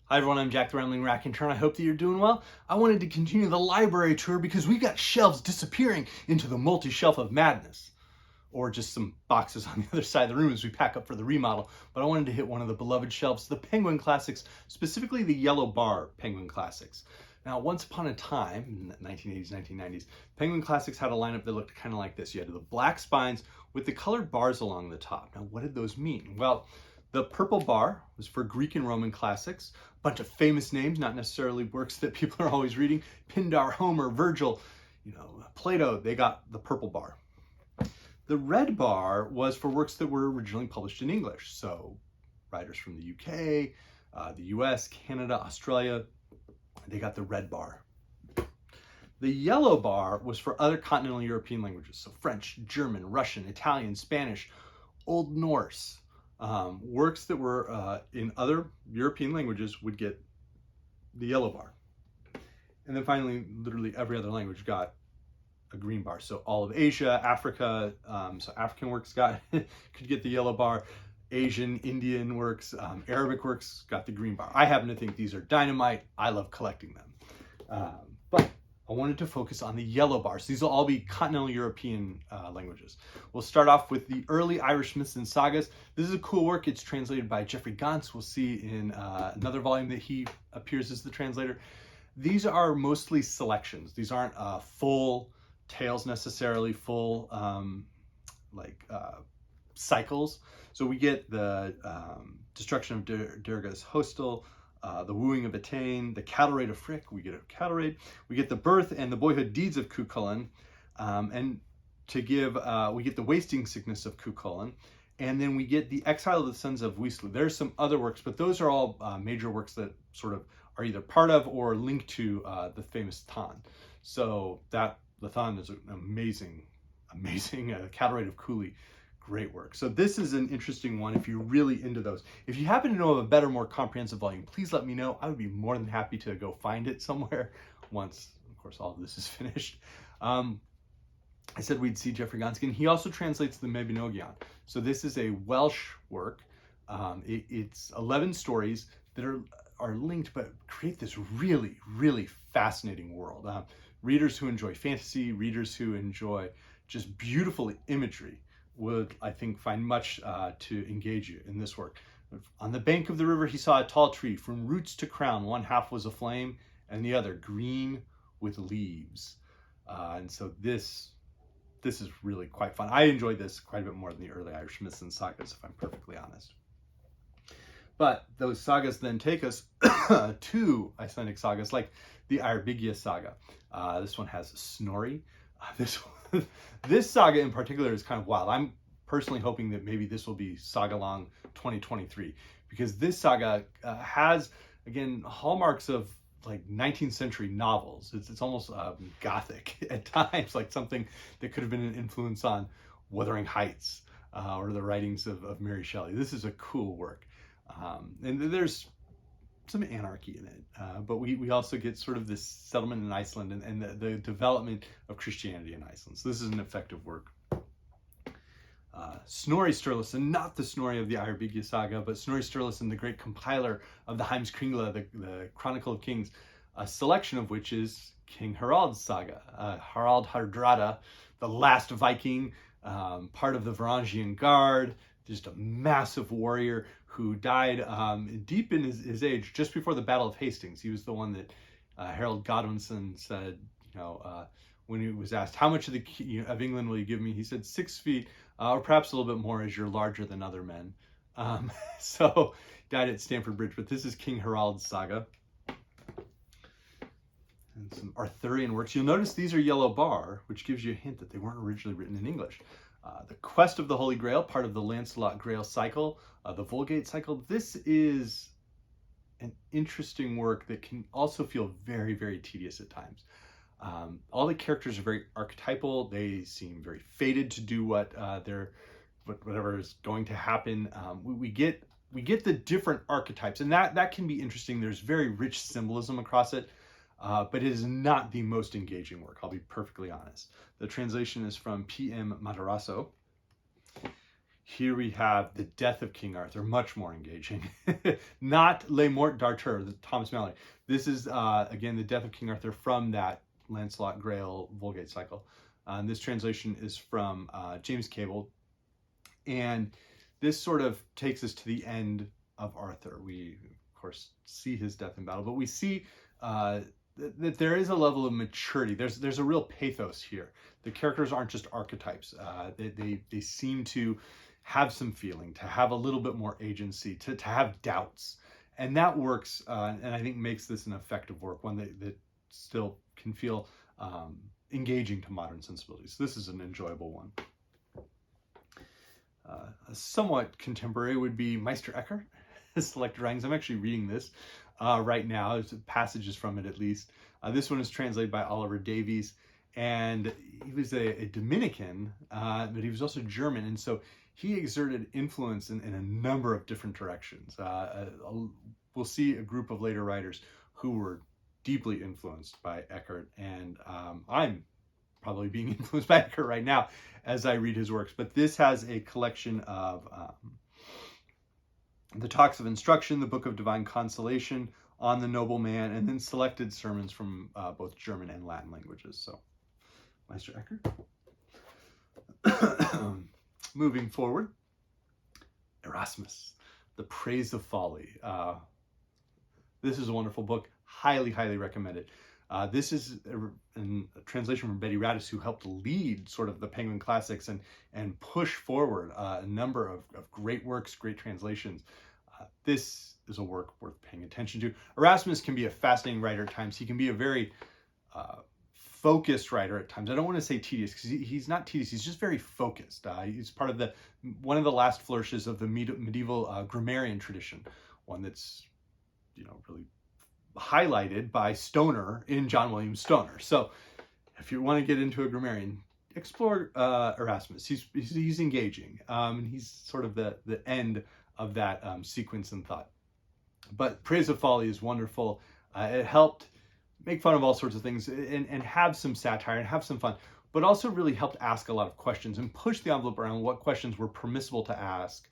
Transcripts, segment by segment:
Hi everyone, I'm Jack the Rambling Raconteur. I hope that you're doing well. I wanted to continue the library tour because we've got shelves disappearing into the multi-shelf of madness. Or just some boxes on the other side of the room as we pack up for the remodel. But I wanted to hit one of the beloved shelves, the Penguin Classics, specifically the Yellow Bar Penguin Classics. Now, once upon a time, in the 1980s, 1990s, Penguin Classics had a lineup that looked kind of like this. You had the black spines with the colored bars along the top. Now, what did those mean? Well, the purple bar was for Greek and Roman classics, a bunch of famous names, not necessarily works that people are always reading. Pindar, Homer, Virgil, Plato, they got the purple bar. The red bar was for works that were originally published in English. So writers from the UK, the US, Canada, Australia, they got the red bar. The yellow bar was for other continental European languages. So French, German, Russian, Italian, Spanish, Old Norse. Works that were in other European languages would get the yellow bar. And then finally, literally every other language got a green bar. So all of Asia, Africa, so African works could get the yellow bar. Asian, Indian works, Arabic works got the green bar. I happen to think these are dynamite. I love collecting them. But I wanted to focus on the yellow bars. These will all be continental European languages. We'll start off with the early Irish myths and sagas. This is a cool work. It's translated by Geoffrey Gantz. We'll see in another volume that he appears as the translator. These are mostly selections. These aren't full tales necessarily, full cycles. So we get the destruction of Durga's hostel, the wooing of Etain, the cattle raid of Frick, we get a cattle raid. We get the birth and the boyhood deeds of Cuchulainn, and we get the wasting sickness of Cuchulainn, and then we get the exile of the sons of Wislu. There's some other works, but those are all major works that sort of are either part of or linked to the famous Tann. So the Tann is an amazing cattle raid of Cooley. Great work. So this is an interesting one if you're really into those. If you happen to know of a better, more comprehensive volume, please let me know. I would be more than happy to go find it somewhere once, of course, all of this is finished. I said we'd see Geoffrey Godskin. He also translates the Mabinogion. So this is a Welsh work. It's 11 stories that are linked but create this really, really fascinating world. Readers who enjoy fantasy, readers who enjoy just beautiful imagery would, I think, find much to engage you in this work. On the bank of the river, he saw a tall tree. From roots to crown, one half was aflame and the other green with leaves. And so this is really quite fun. I enjoyed this quite a bit more than the early Irish myths and sagas, if I'm perfectly honest. But those sagas then take us to Icelandic sagas like the Eyrbyggja Saga. This one has Snorri. This saga in particular is kind of wild. I'm personally hoping that maybe this will be Saga-long 2023, because this saga has, again, hallmarks of like 19th century novels. It's almost gothic at times, like something that could have been an influence on Wuthering Heights or the writings of Mary Shelley. This is a cool work. And there's some anarchy in it, but we also get sort of this settlement in Iceland and the development of Christianity in Iceland. So this is an effective work. Snorri Sturluson, not the Snorri of the Eyrbyggja Saga, but Snorri Sturluson, the great compiler of the Heimskringla, the Chronicle of Kings, a selection of which is King Harald's saga. Harald Hardrada, the last Viking, part of the Varangian Guard, just a massive warrior who died deep in his age, just before the Battle of Hastings. He was the one that Harold Godwinson said, when he was asked, how much of England will you give me? He said 6 feet, or perhaps a little bit more, as you're larger than other men. So died at Stamford Bridge, but this is King Harald's saga. And some Arthurian works. You'll notice these are yellow bar, which gives you a hint that they weren't originally written in English. The Quest of the Holy Grail, part of the Lancelot Grail cycle, the Vulgate cycle. This is an interesting work that can also feel very, very tedious at times. All the characters are very archetypal. They seem very fated to do whatever is going to happen. We get the different archetypes, and that can be interesting. There's very rich symbolism across it. But it is not the most engaging work, I'll be perfectly honest. The translation is from P.M. Matarasso. Here we have the death of King Arthur, much more engaging. Not Les Morts d'Arthur, Thomas Mallory. This is, again, the death of King Arthur from that Lancelot Grail Vulgate cycle. This translation is from James Cable. And this sort of takes us to the end of Arthur. We, of course, see his death in battle, but we see that there is a level of maturity. There's a real pathos here. The characters aren't just archetypes. They seem to have some feeling, to have a little bit more agency, to have doubts. And that works, and I think makes this an effective work, one that still can feel engaging to modern sensibilities. This is an enjoyable one. A somewhat contemporary would be Meister Eckhart, Selected Writings. I'm actually reading this right now. There's passages from it at least. This one is translated by Oliver Davies, and he was a Dominican, but he was also German, and so he exerted influence in a number of different directions. We'll see a group of later writers who were deeply influenced by Eckhart, and I'm probably being influenced by Eckhart right now as I read his works. But this has a collection of the Talks of Instruction, the Book of Divine Consolation, On the Noble Man, and then selected sermons from both German and Latin languages. So, Meister Eckhart. Moving forward, Erasmus, The Praise of Folly. This is a wonderful book, highly, highly recommended. This is a translation from Betty Radis, who helped lead sort of the Penguin Classics and push forward a number of great works, great translations. This is a work worth paying attention to. Erasmus can be a fascinating writer at times. He can be a very focused writer at times. I don't want to say tedious, because he's not tedious. He's just very focused. He's part of one of the last flourishes of the medieval grammarian tradition, one that's really highlighted by Stoner in John William Stoner. So if you want to get into a grammarian, explore Erasmus. He's engaging, and he's sort of the end of that sequence in thought. But Praise of Folly is wonderful. It helped make fun of all sorts of things and have some satire and have some fun, but also really helped ask a lot of questions and push the envelope around what questions were permissible to ask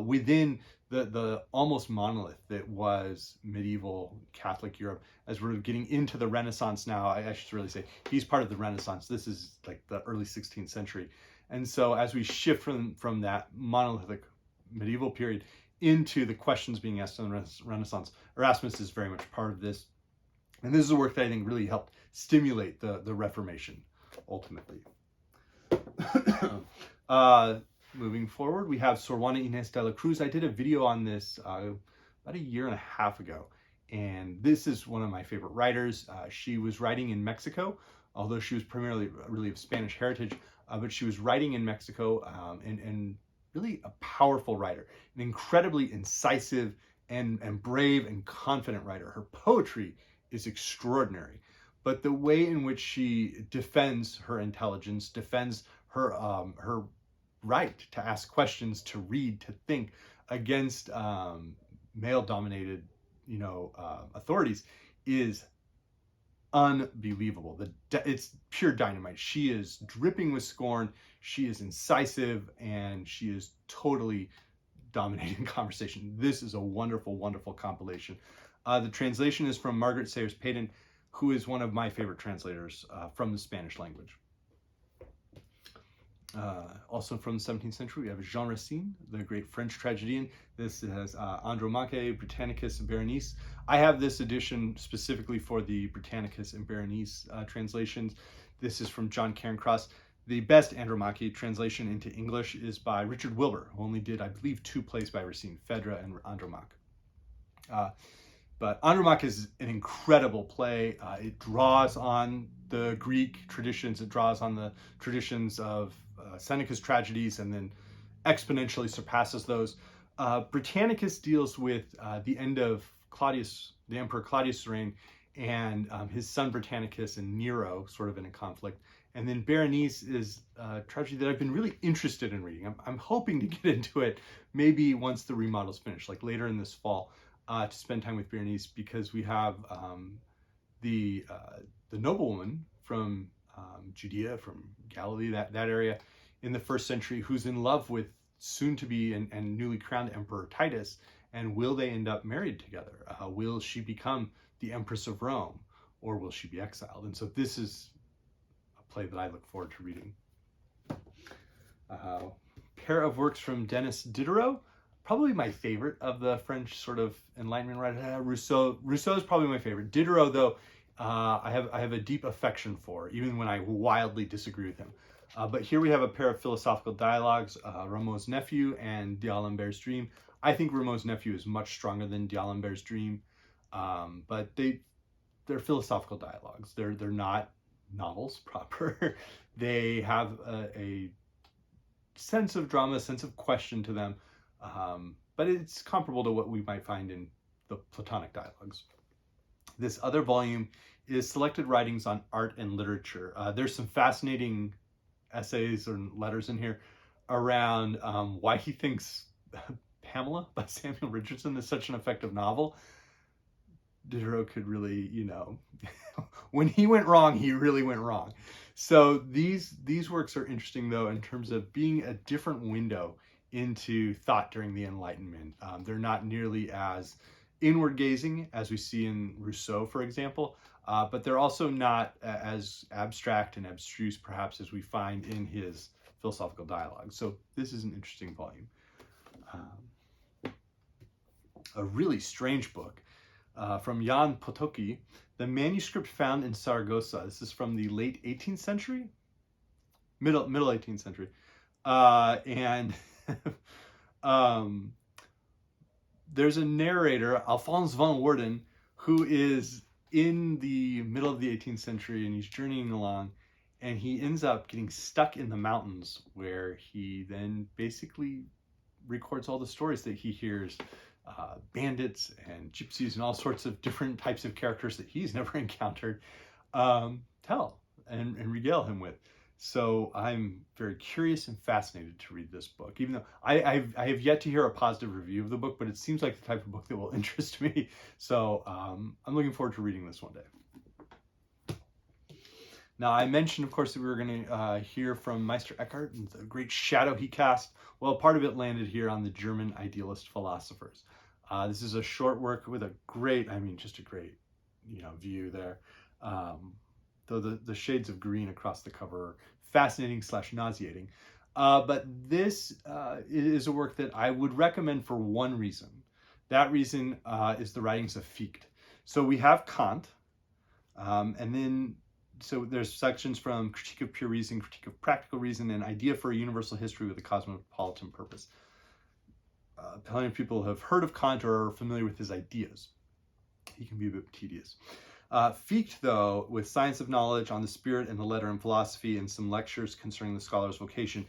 within the almost monolith that was medieval Catholic Europe. As we're getting into the Renaissance now, I should really say he's part of the Renaissance. This is like the early 16th century. And so as we shift from that monolithic medieval period into the questions being asked in the Renaissance, Erasmus is very much part of this. And this is a work that I think really helped stimulate the Reformation, ultimately. Moving forward, we have Sorwana Inés de la Cruz. I did a video on this about a year and a half ago, and this is one of my favorite writers. She was writing in Mexico, although she was primarily really of Spanish heritage, but she was writing in Mexico and really a powerful writer, an incredibly incisive and brave and confident writer. Her poetry is extraordinary, but the way in which she defends her intelligence, defends her her right to ask questions, to read, to think against male-dominated, authorities is unbelievable. It's pure dynamite. She is dripping with scorn. She is incisive, and she is totally dominating conversation. This is a wonderful, wonderful compilation. The translation is from Margaret Sayers Payton, who is one of my favorite translators from the Spanish language. Also from the 17th century, we have Jean Racine, the great French tragedian. This has Andromache, Brittanicus, and Berenice. I have this edition specifically for the Brittanicus and Berenice translations. This is from John Cairncross. The best Andromache translation into English is by Richard Wilbur, who only did, I believe, 2 plays by Racine, Phaedra and Andromache. But Andromache is an incredible play. It draws on the Greek traditions. It draws on the traditions of Seneca's tragedies and then exponentially surpasses those. Britannicus deals with the end of Claudius, the Emperor Claudius' reign, and his son Britannicus and Nero sort of in a conflict. And then Berenice is a tragedy that I've been really interested in reading. I'm hoping to get into it maybe once the remodel's finished, like later in this fall, to spend time with Berenice, because we have the noblewoman from Judea, from Galilee, that area in the 1st century, who's in love with soon-to-be and newly crowned Emperor Titus, and will they end up married together? Will she become the Empress of Rome, or will she be exiled? And so this is a play that I look forward to reading. Pair of works from Denis Diderot, probably my favorite of the French sort of Enlightenment writer. Rousseau is probably my favorite. Diderot, though, I have a deep affection for, even when I wildly disagree with him. But here we have a pair of philosophical dialogues, Rameau's Nephew and D'Alembert's Dream. I think Rameau's Nephew is much stronger than D'Alembert's Dream, but they're philosophical dialogues. They're not novels proper. They have a sense of drama, a sense of question to them, but it's comparable to what we might find in the Platonic dialogues. This other volume is selected writings on art and literature. There's some fascinating essays and letters in here around why he thinks Pamela by Samuel Richardson is such an effective novel. Diderot could really, when he went wrong, he really went wrong. So these works are interesting, though, in terms of being a different window into thought during the Enlightenment. They're not nearly as inward-gazing as we see in Rousseau, for example, but they're also not as abstract and abstruse, perhaps, as we find in his philosophical dialogue. So this is an interesting volume. A really strange book from Jan Potocki, the manuscript found in Saragossa. This is from the late 18th century, middle 18th century, and there's a narrator, Alphonse van Woerden, who is in the middle of the 18th century, and he's journeying along, and he ends up getting stuck in the mountains, where he then basically records all the stories that he hears, bandits and gypsies and all sorts of different types of characters that he's never encountered, tell and regale him with. So I'm very curious and fascinated to read this book, even though I have yet to hear a positive review of the book, but it seems like the type of book that will interest me. So I'm looking forward to reading this one day. Now, I mentioned, of course, that we were going to hear from Meister Eckhart and the great shadow he cast. Well, part of it landed here on the German idealist philosophers. This is a short work with a great, just a great, view there. Though the shades of green across the cover are fascinating / nauseating. But this is a work that I would recommend for one reason. That reason is the writings of Fichte. So we have Kant, and then so there's sections from Critique of Pure Reason, Critique of Practical Reason, and Idea for a Universal History with a Cosmopolitan Purpose. Plenty of people have heard of Kant or are familiar with his ideas. He can be a bit tedious. Fichte, though, with Science of Knowledge on the Spirit and the Letter and Philosophy and some lectures concerning the scholar's vocation,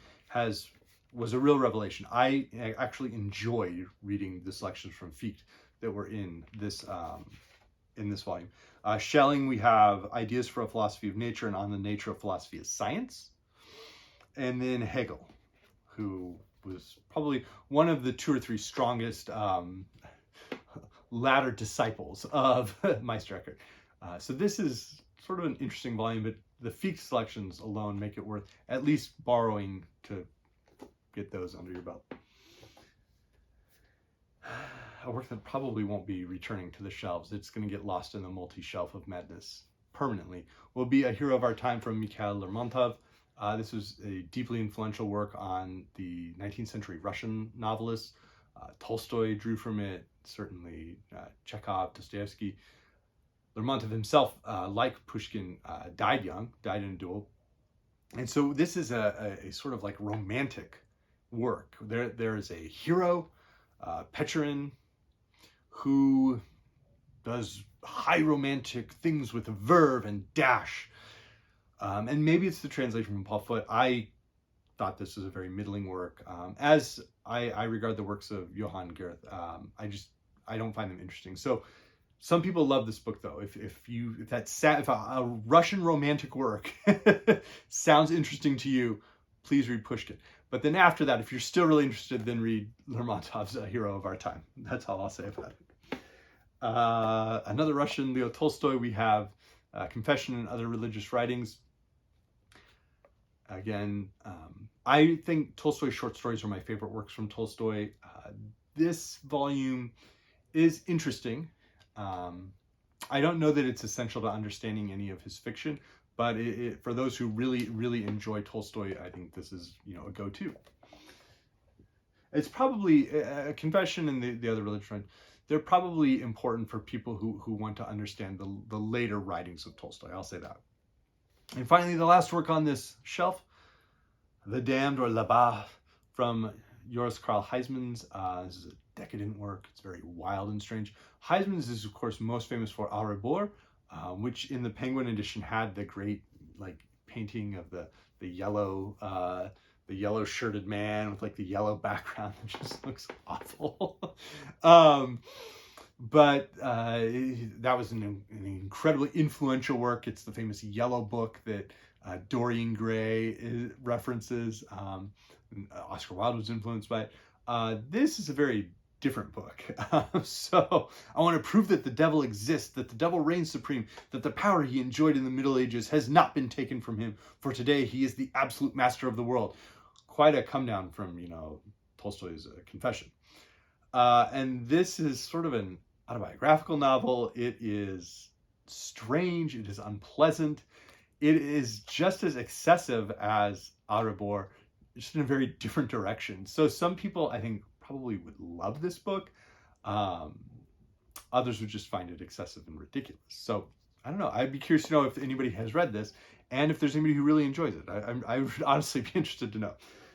was a real revelation. I actually enjoyed reading the selections from Fichte that were in this volume. Schelling, we have Ideas for a Philosophy of Nature and On the Nature of Philosophy as Science. And then Hegel, who was probably one of the 2 or 3 strongest latter disciples of Meister Eckhart. So this is sort of an interesting volume, but the Fichte selections alone make it worth at least borrowing to get those under your belt. A work that probably won't be returning to the shelves, it's going to get lost in the multi-shelf of madness permanently, will be A Hero of Our Time from Mikhail Lermontov. This was a deeply influential work on the 19th century Russian novelists. Tolstoy drew from it, certainly Chekhov, Dostoevsky. Lermontov himself, like Pushkin, died young, died in a duel. And so this is a sort of like romantic work. There is a hero, Petchorin, who does high romantic things with verve and dash. And maybe it's the translation from Paul Foote. I thought this was a very middling work. As I regard the works of Johann Goethe, I don't find them interesting. So some people love this book, though. If a Russian romantic work sounds interesting to you, please read Pushkin. But then after that, if you're still really interested, then read Lermontov's A Hero of Our Time. That's all I'll say about it. Another Russian, Leo Tolstoy, we have Confession and Other Religious Writings. Again, I think Tolstoy's short stories are my favorite works from Tolstoy. This volume is interesting. I don't know that it's essential to understanding any of his fiction, but for those who really, really enjoy Tolstoy, I think this is, a go-to. It's probably a Confession and the other religion. They're probably important for people who want to understand the later writings of Tolstoy. I'll say that. And finally, the last work on this shelf, The Damned, or Là-bas, from Joris-Karl Huysmans. This is a decadent work. It's very wild and strange. Huysmans is, of course, most famous for Eyrbyggja, which in the Penguin edition had the great painting of the yellow shirted man with the yellow background that just looks awful. But that was an incredibly influential work. It's the famous Yellow Book that Dorian Gray references. Oscar Wilde was influenced by it. This is a very different book. So I want to prove that the devil exists, that the devil reigns supreme, that the power he enjoyed in the Middle Ages has not been taken from him, for today he is the absolute master of the world. Quite a come down from, Tolstoy's Confession. And this is sort of an autobiographical novel. It is strange. It is unpleasant. It is just as excessive as Eyrbyggja, just in a very different direction. So some people, I think, probably would love this book. Others would just find it excessive and ridiculous. So I don't know. I'd be curious to know if anybody has read this and if there's anybody who really enjoys it. I would honestly be interested to know.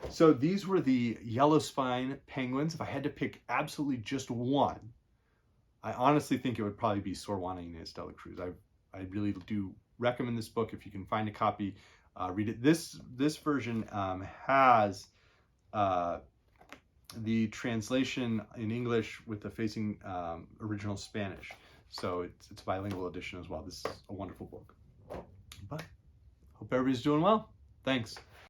So these were the Yellow Spine Penguins. If I had to pick absolutely just one, I honestly think it would probably be Sorwana Inés de la Cruz. I really do recommend this book. If you can find a copy, read it. This version has the translation in English with the facing original Spanish. So it's a bilingual edition as well. This is a wonderful book. But hope everybody's doing well. Thanks.